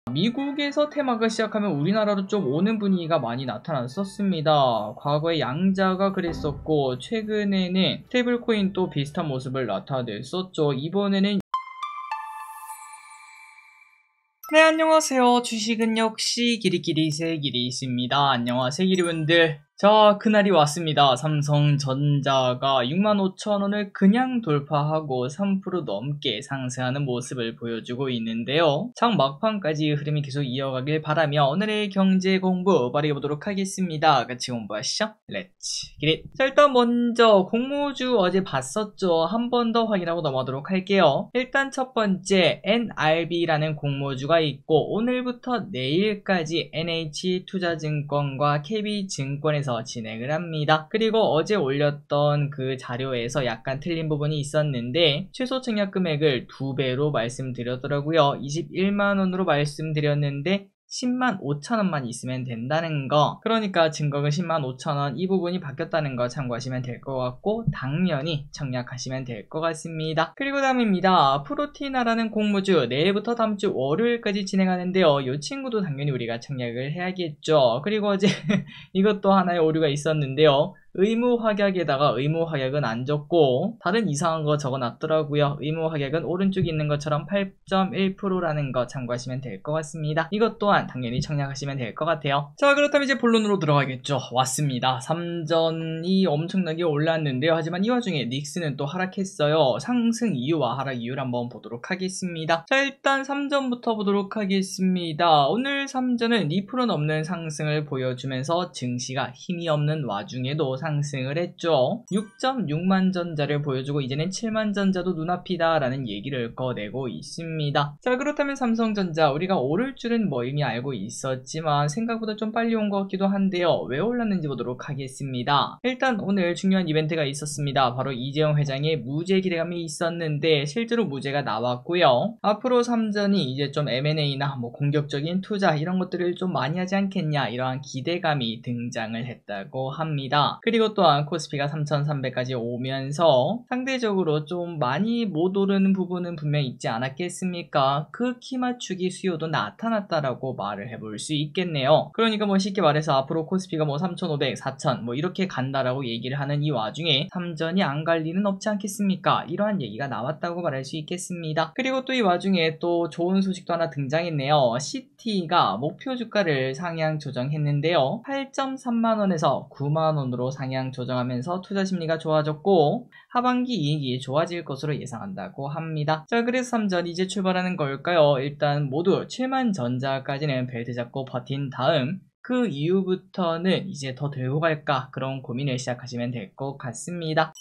미국에서 테마가 시작하면 우리나라로 좀 오는 분위기가 많이 나타났었습니다. 과거에 양자가 그랬었고 최근에는 스테이블코인도 비슷한 모습을 나타냈었죠. 이번에는 네, 안녕하세요. 주식은 역시 기리기리 새기리있습니다. 안녕하세요, 기리분들. 자, 그날이 왔습니다. 삼성전자가 65,000원을 그냥 돌파하고 3% 넘게 상승하는 모습을 보여주고 있는데요. 장 막판까지 흐름이 계속 이어가길 바라며 오늘의 경제 공부 빠르게 보도록 하겠습니다. 같이 공부하시죠. 렛츠 기릿. 자, 일단 먼저 공모주 어제 봤었죠. 한 번 더 확인하고 넘어가도록 할게요. 일단 첫 번째 NRB라는 공모주가 있고 오늘부터 내일까지 NH투자증권과 KB증권에서 진행을 합니다. 그리고 어제 올렸던 그 자료에서 약간 틀린 부분이 있었는데 최소 청약 금액을 2배로 말씀드렸더라고요. 21만원으로 말씀드렸는데 105,000원만 있으면 된다는 거. 그러니까 증거금 105,000원 이 부분이 바뀌었다는 거 참고하시면 될 것 같고 당연히 청약하시면 될 것 같습니다. 그리고 다음입니다. 프로티나라는 공모주 내일부터 다음주 월요일까지 진행하는데요. 이 친구도 당연히 우리가 청약을 해야겠죠. 그리고 어제 이것도 하나의 오류가 있었는데요. 의무 확약에다가 의무 확약은 안 적고 다른 이상한 거 적어놨더라고요. 의무 확약은 오른쪽에 있는 것처럼 8.1%라는 거 참고하시면 될 것 같습니다. 이것 또한 당연히 청약하시면 될 것 같아요. 자, 그렇다면 이제 본론으로 들어가겠죠. 왔습니다. 삼전이 엄청나게 올랐는데요. 하지만 이 와중에 닉스는 또 하락했어요. 상승 이유와 하락 이유를 한번 보도록 하겠습니다. 자, 일단 삼전부터 보도록 하겠습니다. 오늘 삼전은 2% 넘는 상승을 보여주면서 증시가 힘이 없는 와중에도 상승을 했죠. 6.6만 전자를 보여주고 이제는 7만 전자도 눈앞이다 라는 얘기를 꺼내고 있습니다. 자, 그렇다면 삼성전자 우리가 오를 줄은 뭐 이미 알고 있었지만 생각보다 좀 빨리 온 것 같기도 한데요. 왜 올랐는지 보도록 하겠습니다. 일단 오늘 중요한 이벤트가 있었습니다. 바로 이재용 회장의 무죄 기대감이 있었는데 실제로 무죄가 나왔고요. 앞으로 삼전이 이제 좀 M&A나 뭐 공격적인 투자 이런 것들을 좀 많이 하지 않겠냐 이러한 기대감이 등장을 했다고 합니다. 그리고 또한 코스피가 3,300까지 오면서 상대적으로 좀 많이 못 오르는 부분은 분명히 있지 않았겠습니까? 그 키 맞추기 수요도 나타났다라고 말을 해볼 수 있겠네요. 그러니까 뭐 쉽게 말해서 앞으로 코스피가 뭐 3,500, 4,000 뭐 이렇게 간다라고 얘기를 하는 이 와중에 삼전이 안 갈 리는 없지 않겠습니까? 이러한 얘기가 나왔다고 말할 수 있겠습니다. 그리고 또 이 와중에 또 좋은 소식도 하나 등장했네요. CT가 목표 주가를 상향 조정했는데요. 8.3만원에서 9만원으로 상향 조정하면서 투자 심리가 좋아졌고 하반기 이익이 좋아질 것으로 예상한다고 합니다. 자, 그래서 삼전 이제 출발하는 걸까요? 일단 모두 7만 전자까지는 벨트 잡고 버틴 다음 그 이후부터는 이제 더 들고 갈까 그런 고민을 시작하시면 될 것 같습니다.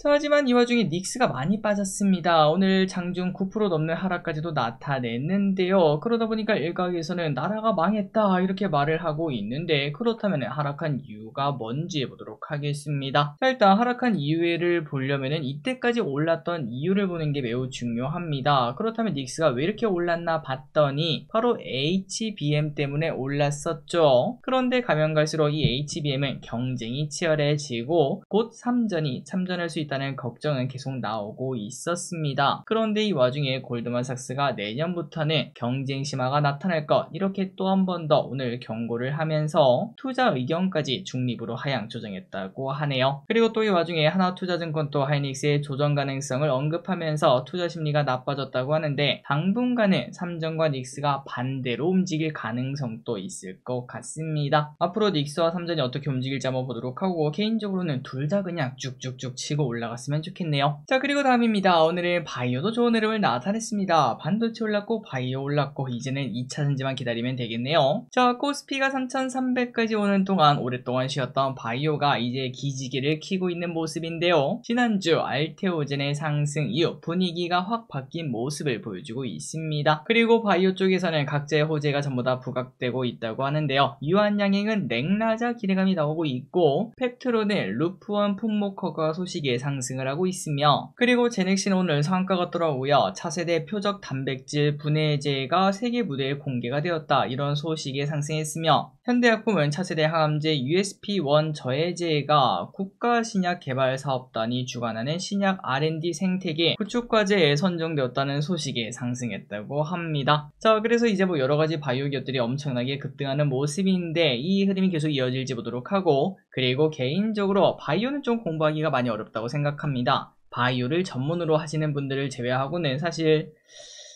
자, 하지만 이 와중에 닉스가 많이 빠졌습니다. 오늘 장중 9% 넘는 하락까지도 나타냈는데요. 그러다 보니까 일각에서는 나라가 망했다 이렇게 말을 하고 있는데 그렇다면 하락한 이유가 뭔지 보도록 하겠습니다. 자, 일단 하락한 이유를 보려면 이때까지 올랐던 이유를 보는 게 매우 중요합니다. 그렇다면 닉스가 왜 이렇게 올랐나 봤더니 바로 HBM 때문에 올랐었죠. 그런데 가면 갈수록 이 HBM은 경쟁이 치열해지고 곧 삼전이 참전할 수 있다는 걱정은 계속 나오고 있었습니다. 그런데 이 와중에 골드만삭스가 내년부터는 경쟁 심화가 나타날 것 이렇게 또 한 번 더 오늘 경고를 하면서 투자 의견까지 중립으로 하향 조정했다고 하네요. 그리고 또 이 와중에 하나투자증권도 하이닉스의 조정 가능성을 언급하면서 투자 심리가 나빠졌다고 하는데 당분간은 삼전과 닉스가 반대로 움직일 가능성도 있을 것 같습니다. 앞으로 닉스와 삼전이 어떻게 움직일지 한번 보도록 하고 개인적으로는 둘 다 그냥 쭉쭉쭉 치고 올라갔으면 좋겠네요. 자, 그리고 다음입니다. 오늘은 바이오도 좋은 흐름을 나타냈습니다. 반도체 올랐고 바이오 올랐고 이제는 2차 전지만 기다리면 되겠네요. 자, 코스피가 3,300까지 오는 동안 오랫동안 쉬었던 바이오가 이제 기지개를 켜고 있는 모습인데요. 지난주 알테오젠의 상승 이후 분위기가 확 바뀐 모습을 보여주고 있습니다. 그리고 바이오 쪽에서는 각자의 호재가 전부 다 부각되고 있다고 하는데요. 유한양행은 넥라자 기대감이 나오고 있고 펩트론의 루프원 품목허가 소식에 상승을 하고 있으며, 그리고 제넥시는 오늘 상한가가 떨어오고요. 차세대 표적 단백질 분해제가 세계 무대에 공개가 되었다, 이런 소식에 상승했으며, 현대약품은 차세대 항암제 USP1 저해제가 국가신약개발사업단이 주관하는 신약 R&D 생태계 구축과제에 선정되었다는 소식에 상승했다고 합니다. 자, 그래서 이제 뭐 여러가지 바이오 기업들이 엄청나게 급등하는 모습인데, 이 흐름이 계속 이어질지 보도록 하고, 그리고 개인적으로 바이오는 좀 공부하기가 많이 어렵다고 생각합니다. 바이오를 전문으로 하시는 분들을 제외하고는 사실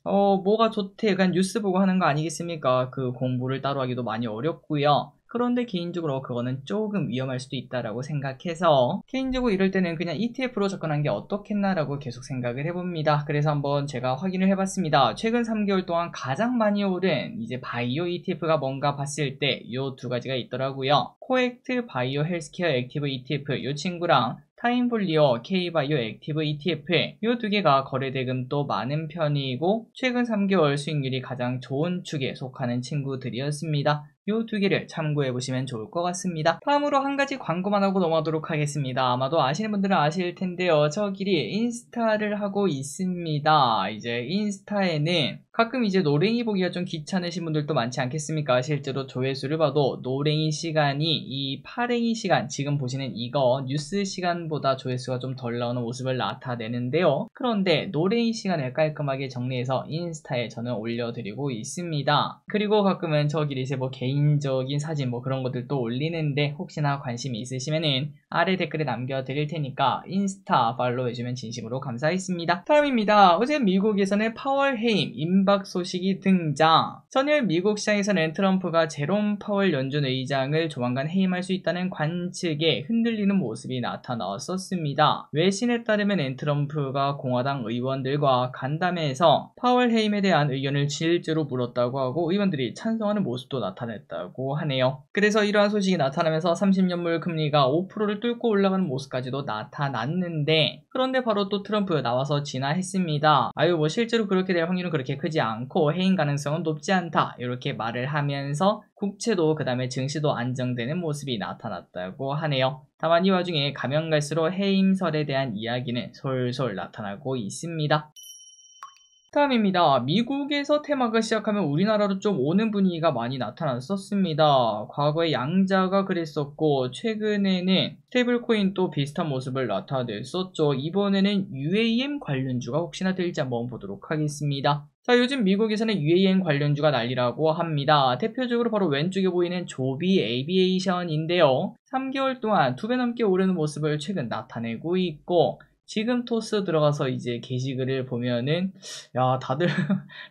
뭐가 좋대 그냥 뉴스 보고 하는 거 아니겠습니까? 그 공부를 따로 하기도 많이 어렵고요. 그런데 개인적으로 그거는 조금 위험할 수도 있다라고 생각해서, 개인적으로 이럴 때는 그냥 ETF로 접근한 게 어떻겠나라고 계속 생각을 해봅니다. 그래서 한번 제가 확인을 해봤습니다. 최근 3개월 동안 가장 많이 오른 이제 바이오 ETF가 뭔가 봤을 때 요 두 가지가 있더라고요. 코액트 바이오 헬스케어 액티브 ETF 요 친구랑 타임폴리오 K바이오 액티브 ETF 요 두 개가 거래 대금도 많은 편이고 최근 3개월 수익률이 가장 좋은 축에 속하는 친구들이었습니다. 요 두 개를 참고해 보시면 좋을 것 같습니다. 다음으로 한 가지 광고만 하고 넘어가도록 하겠습니다. 아마도 아시는 분들은 아실 텐데요. 저끼리 인스타를 하고 있습니다. 이제 인스타에는 가끔 이제 노랭이 보기가 좀 귀찮으신 분들도 많지 않겠습니까? 실제로 조회수를 봐도 노랭이 시간이 이 파랭이 시간, 지금 보시는 이거 뉴스 시간보다 조회수가 좀 덜 나오는 모습을 나타내는데요. 그런데 노랭이 시간을 깔끔하게 정리해서 인스타에 저는 올려드리고 있습니다. 그리고 가끔은 저끼리 이제 뭐 개인적인 사진 뭐 그런 것들도 올리는데, 혹시나 관심이 있으시면은 아래 댓글에 남겨드릴 테니까 인스타 팔로우 해주면 진심으로 감사하겠습니다. 다음입니다. 어제 미국에서는 파월 해임 임박 소식이 등장. 전일 미국 시장에서는 트럼프가 제롬 파월 연준 의장을 조만간 해임할 수 있다는 관측에 흔들리는 모습이 나타났었습니다. 외신에 따르면 트럼프가 공화당 의원들과 간담회에서 파월 해임에 대한 의견을 실제로 물었다고 하고 의원들이 찬성하는 모습도 나타냈다고 하네요. 그래서 이러한 소식이 나타나면서 30년물 금리가 5%를 뚫고 올라가는 모습까지도 나타났는데, 그런데 바로 또 트럼프 나와서 진화했습니다. 뭐 실제로 그렇게 될 확률은 그렇게 크지 않고 해임 가능성은 높지 않다, 이렇게 말을 하면서 국채도 그 다음에 증시도 안정되는 모습이 나타났다고 하네요. 다만 이 와중에 가면 갈수록 해임설에 대한 이야기는 솔솔 나타나고 있습니다. 다음입니다. 미국에서 테마가 시작하면 우리나라로 좀 오는 분위기가 많이 나타났었습니다. 과거에 양자가 그랬었고 최근에는 스테이블코인도 비슷한 모습을 나타냈었죠. 이번에는 UAM 관련주가 혹시나 될지 한번 보도록 하겠습니다. 자, 요즘 미국에서는 UAM 관련주가 난리라고 합니다. 대표적으로 바로 왼쪽에 보이는 조비 에이비에이션인데요. 3개월 동안 2배 넘게 오르는 모습을 최근 나타내고 있고, 지금 토스 들어가서 이제 게시글을 보면은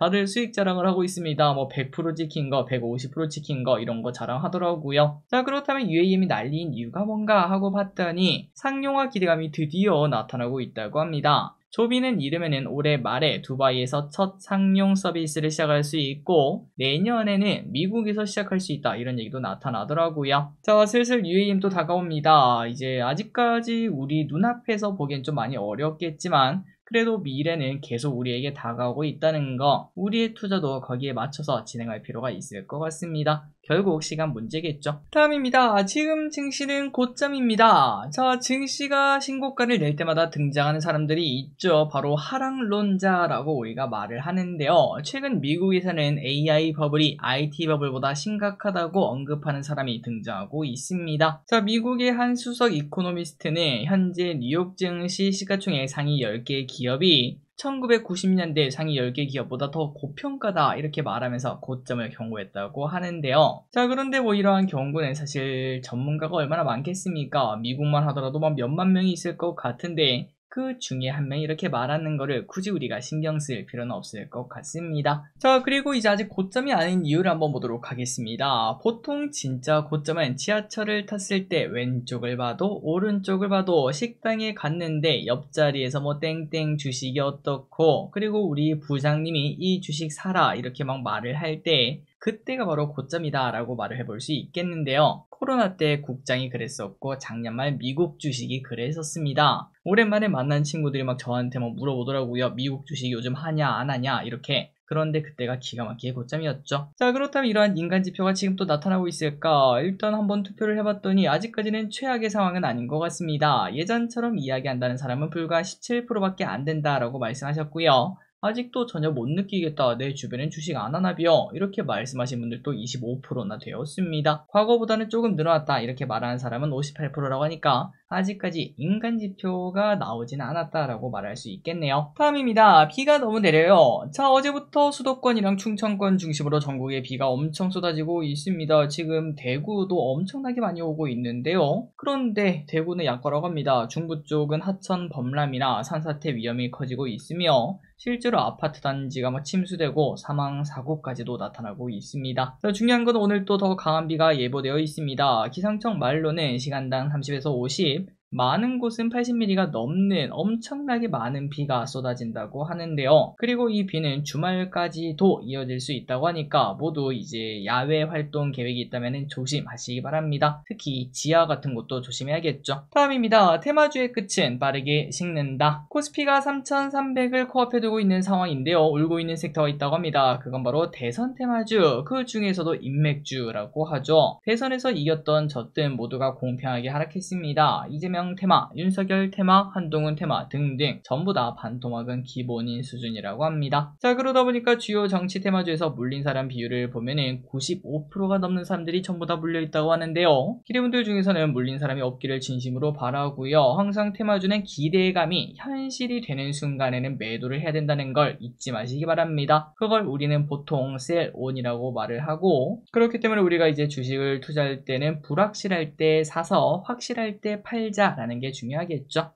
다들 수익 자랑을 하고 있습니다. 뭐 100% 찍힌 거, 150% 찍힌 거 이런 거 자랑하더라고요. 자, 그렇다면 UAM이 난리인 이유가 뭔가 하고 봤더니 상용화 기대감이 드디어 나타나고 있다고 합니다. 조비는 이르면은 올해 말에 두바이에서 첫 상용 서비스를 시작할 수 있고 내년에는 미국에서 시작할 수 있다, 이런 얘기도 나타나더라고요. 자, 슬슬 UAM도 다가옵니다. 이제 아직까지 우리 눈앞에서 보기엔 좀 많이 어렵겠지만 그래도 미래는 계속 우리에게 다가오고 있다는 거, 우리의 투자도 거기에 맞춰서 진행할 필요가 있을 것 같습니다. 결국 시간 문제겠죠. 다음입니다. 지금 증시는 고점입니다. 자, 증시가 신고가를 낼 때마다 등장하는 사람들이 있죠. 바로 하락론자라고 우리가 말을 하는데요. 최근 미국에서는 AI 버블이 IT 버블보다 심각하다고 언급하는 사람이 등장하고 있습니다. 자, 미국의 한 수석 이코노미스트는 현재 뉴욕 증시 시가총액 상위 10개 기업이 1990년대 상위 10개 기업보다 더 고평가다, 이렇게 말하면서 고점을 경고했다고 하는데요. 자, 그런데 뭐 이러한 경고는 사실 전문가가 얼마나 많겠습니까? 미국만 하더라도 막 몇만 명이 있을 것 같은데 그 중에 한 명이 이렇게 말하는 거를 굳이 우리가 신경 쓸 필요는 없을 것 같습니다. 자, 그리고 이제 아직 고점이 아닌 이유를 한번 보도록 하겠습니다. 보통 진짜 고점은 지하철을 탔을 때 왼쪽을 봐도 오른쪽을 봐도 식당에 갔는데 옆자리에서 뭐 땡땡 주식이 어떻고, 그리고 우리 부장님이 이 주식 사라 이렇게 막 말을 할 때 그때가 바로 고점이다 라고 말을 해볼 수 있겠는데요. 코로나 때 국장이 그랬었고 작년 말 미국 주식이 그랬었습니다. 오랜만에 만난 친구들이 막 저한테 막 물어보더라고요. 미국 주식 요즘 하냐 안 하냐 이렇게. 그런데 그때가 기가 막히게 고점이었죠. 자, 그렇다면 이러한 인간지표가 지금 또 나타나고 있을까? 일단 한번 투표를 해봤더니 아직까지는 최악의 상황은 아닌 것 같습니다. 예전처럼 이야기한다는 사람은 불과 17%밖에 안 된다라고 말씀하셨고요. 아직도 전혀 못 느끼겠다. 내 주변엔 주식 안 하나비요. 이렇게 말씀하신 분들도 25%나 되었습니다. 과거보다는 조금 늘어났다. 이렇게 말하는 사람은 58%라고 하니까 아직까지 인간지표가 나오진 않았다라고 말할 수 있겠네요. 다음입니다. 비가 너무 내려요. 자, 어제부터 수도권이랑 충청권 중심으로 전국에 비가 엄청 쏟아지고 있습니다. 지금 대구도 엄청나게 많이 오고 있는데요. 그런데 대구는 약과라고 합니다. 중부 쪽은 하천 범람이나 산사태 위험이 커지고 있으며 실제로 아파트 단지가 침수되고 사망 사고까지도 나타나고 있습니다. 자, 중요한 건 오늘 또 더 강한 비가 예보되어 있습니다. 기상청 말로는 시간당 30에서 50, 많은 곳은 80mm가 넘는 엄청나게 많은 비가 쏟아진다고 하는데요. 그리고 이 비는 주말까지도 이어질 수 있다고 하니까 모두 이제 야외 활동 계획이 있다면 조심하시기 바랍니다. 특히 지하 같은 곳도 조심해야겠죠. 다음입니다. 테마주의 끝은 빠르게 식는다. 코스피가 3,300을 코앞에 두고 있는 상황인데요. 울고 있는 섹터가 있다고 합니다. 그건 바로 대선 테마주, 그 중에서도 인맥주라고 하죠. 대선에서 이겼던 졌든 모두가 공평하게 하락했습니다. 이재명 테마, 윤석열 테마, 한동훈 테마 등등 전부 다 반토막은 기본인 수준이라고 합니다. 자, 그러다 보니까 주요 정치 테마주에서 물린 사람 비율을 보면은 95%가 넘는 사람들이 전부 다 물려있다고 하는데요. 기대분들 중에서는 물린 사람이 없기를 진심으로 바라고요. 항상 테마주는 기대감이 현실이 되는 순간에는 매도를 해야 된다는 걸 잊지 마시기 바랍니다. 그걸 우리는 보통 셀온이라고 말을 하고, 그렇기 때문에 우리가 이제 주식을 투자할 때는 불확실할 때 사서 확실할 때 팔자 라는 게 중요하겠죠.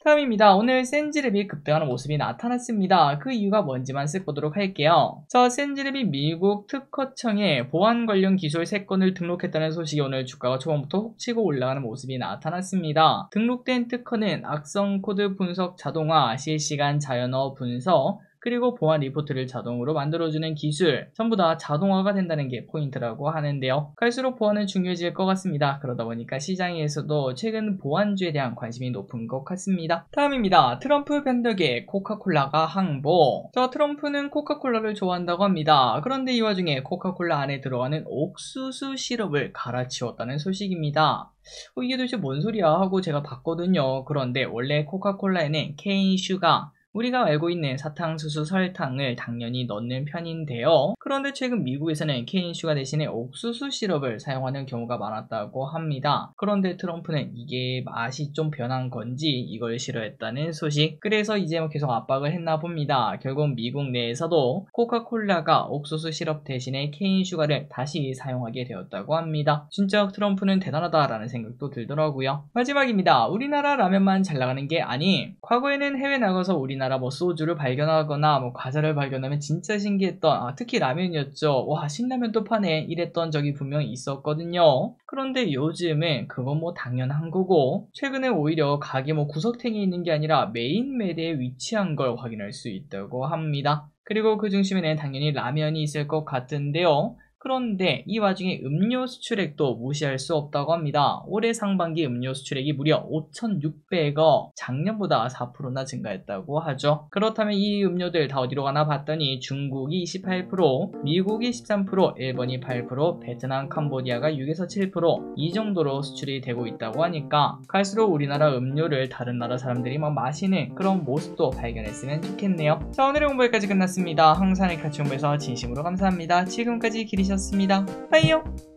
다음입니다. 오늘 센지랩이 급등하는 모습이 나타났습니다. 그 이유가 뭔지만 쓱보도록 할게요. 자, 센지랩이 미국 특허청에 보안 관련 기술 3건을 등록했다는 소식이 오늘 주가가 초반부터 훅 치고 올라가는 모습이 나타났습니다. 등록된 특허는 악성 코드 분석 자동화, 실시간 자연어 분석, 그리고 보안 리포트를 자동으로 만들어주는 기술, 전부 다 자동화가 된다는 게 포인트라고 하는데요. 갈수록 보안은 중요해질 것 같습니다. 그러다 보니까 시장에서도 최근 보안주에 대한 관심이 높은 것 같습니다. 다음입니다. 트럼프 변덕에 코카콜라가 항복. 자, 트럼프는 코카콜라를 좋아한다고 합니다. 그런데 이 와중에 코카콜라 안에 들어가는 옥수수 시럽을 갈아치웠다는 소식입니다. 이게 도대체 뭔 소리야 하고 제가 봤거든요. 그런데 원래 코카콜라에는 케인 슈가, 우리가 알고 있는 사탕수수 설탕을 당연히 넣는 편인데요. 그런데 최근 미국에서는 케인슈가 대신에 옥수수 시럽을 사용하는 경우가 많았다고 합니다. 그런데 트럼프는 이게 맛이 좀 변한 건지 이걸 싫어했다는 소식, 그래서 이제 계속 압박을 했나 봅니다. 결국 미국 내에서도 코카콜라가 옥수수 시럽 대신에 케인슈가를 다시 사용하게 되었다고 합니다. 진짜 트럼프는 대단하다라는 생각도 들더라고요. 마지막입니다. 우리나라 라면만 잘 나가는 게 아닌, 과거에는 해외 나가서 우리나라 소주를 발견하거나 과자를 발견하면 진짜 신기했던, 특히 라면이었죠. 와, 신라면도 파네 이랬던 적이 분명히 있었거든요. 그런데 요즘은 그건 당연한 거고, 최근에 오히려 가게 구석탱이에 있는 게 아니라 메인 매대에 위치한 걸 확인할 수 있다고 합니다. 그리고 그 중심에는 당연히 라면이 있을 것 같은데요. 그런데 이 와중에 음료 수출액도 무시할 수 없다고 합니다. 올해 상반기 음료 수출액이 무려 5,600억, 작년보다 4%나 증가했다고 하죠. 그렇다면 이 음료들 다 어디로 가나 봤더니 중국이 28%, 미국이 13%, 일본이 8%, 베트남, 캄보디아가 6에서 7%, 이 정도로 수출이 되고 있다고 하니까 갈수록 우리나라 음료를 다른 나라 사람들이 마시는 그런 모습도 발견했으면 좋겠네요. 자, 오늘의 공부 여기까지 끝났습니다. 항상 같이 공부해서 진심으로 감사합니다. 지금까지 기리셨습니다. 빠이요.